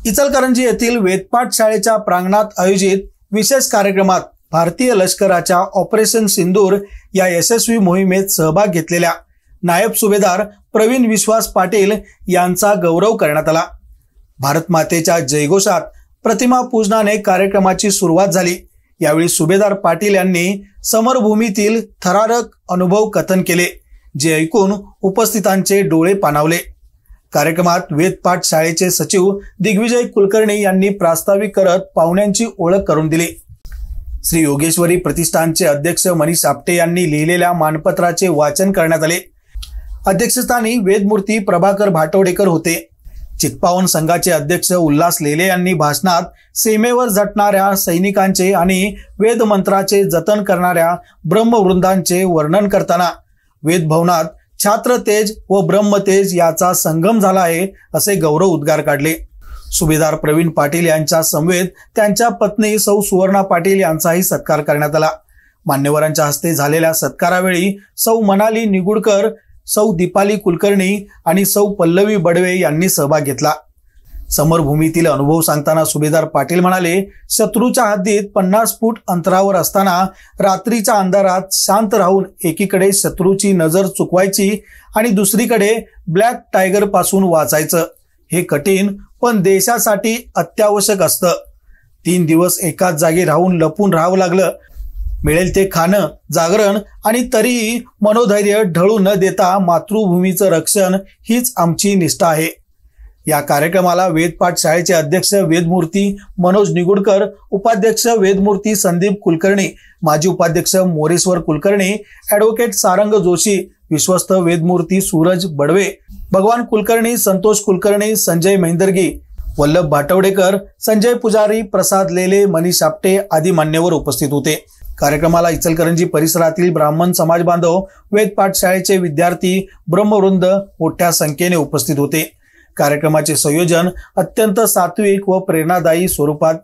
इचलकरंजी येथील वेदपाठ शाळेच्या प्रांगणात आयोजित विशेष कार्यक्रमात भारतीय लष्कराच्या ऑपरेशन सिंदूर या यशस्वी मोहिमेत सहभाग घेतलेल्या नायब सुभेदार प्रवीण विश्वास पाटील यांचा गौरव करण्यात आला। भारत मातेच्या जयघोषात प्रतिमा पूजनाने कार्यक्रमाची सुरुवात झाली। यावेळी सुभेदार पाटील यांनी समरभूमीतील थरारक अनुभव कथन केले, जे ऐकून उपस्थितांचे डोळे पाणावले। कार्यक्रमात वेदपाठ शाळेचे सचिव दिग्विजय कुलकर्णी यांनी प्रास्ताविक करत पाहुण्यांची ओळख करून दिली। श्री योगेश्वरी प्रतिष्ठानचे अध्यक्ष मनीष आपटे यांनी लिहिलेल्या मानपत्राचे वाचन करण्यात आले। अध्यक्षस्थानी वेदमूर्ती प्रभाकर भाटवडेकर होते। चित्पावन संघाचे अध्यक्ष उल्हास लेले यांनी भाषणात सीमेवर झटणाऱ्या सैनिकांचे आणि वेदमंत्राचे जतन करणाऱ्या ब्रह्मवृंदांचे वर्णन करताना वेदभवनात छात्र तेज व ब्रह्मतेज याचा संगम झाला आहे असे गौरव उद्गार काढले। सुभेदार प्रवीण पाटील यांच्या समवेत त्यांच्या पत्नी सौ सुवर्णा पाटील यांचाही सत्कार करण्यात आला। मान्यवरांच्या हस्ते झालेल्या सत्कारावेळी सौ मनाली निगुडकर, सौ दीपाली कुलकर्णी आणि सौ पल्लवी बडवे यांनी सहभाग घेतला। समरभूमीतील अनुभव सांगताना सुभेदार पाटील म्हणाले, शत्रूच्या हद्दीत 50 फूट अंतरावर असताना रात्रीच्या अंधारात शांत राहून एकीकडे शत्रूची नजर चुकवायची आणि दुसरीकडे ब्लॅक टायगर पासून वाचायचं हे कठीण पण देशासाठी अत्यावश्यक असतं। 3 दिवस एकाच जागी राहून लपून राहावं लागलं। मिळेल ते खाणं, जागरण आणि तरीही मनोधैर्य ढळू न देता मातृभूमीचं रक्षण हीच आमची निष्ठा आहे। या कार्यक्रमाला वेदपाठ शाळेचे अध्यक्ष वेदमूर्ती मनोज निगुडकर, उपाध्यक्ष वेदमूर्ती संदीप कुलकर्णी, माजी उपाध्यक्ष मोरेश्वर कुलकर्णी, ॲडव्होकेट सारंग जोशी, विश्वस्त वेदमूर्ती सूरज बडवे, भगवान कुलकर्णी, संतोष कुलकर्णी, संजय महेंदरगी, वल्लभ भाटवडेकर, संजय पुजारी, प्रसाद लेले, मनीष आपटे आदी मान्यवर उपस्थित होते। कार्यक्रमाला इचलकरंजी परिसरातील ब्राह्मण समाज बांधव, वेदपाठ शाळेचे विद्यार्थी, ब्रह्मवृंद मोठ्या संख्येने उपस्थित होते। कार्यक्रमाचे संयोजन अत्यंत सात्विक व प्रेरणादायी स्वरूपात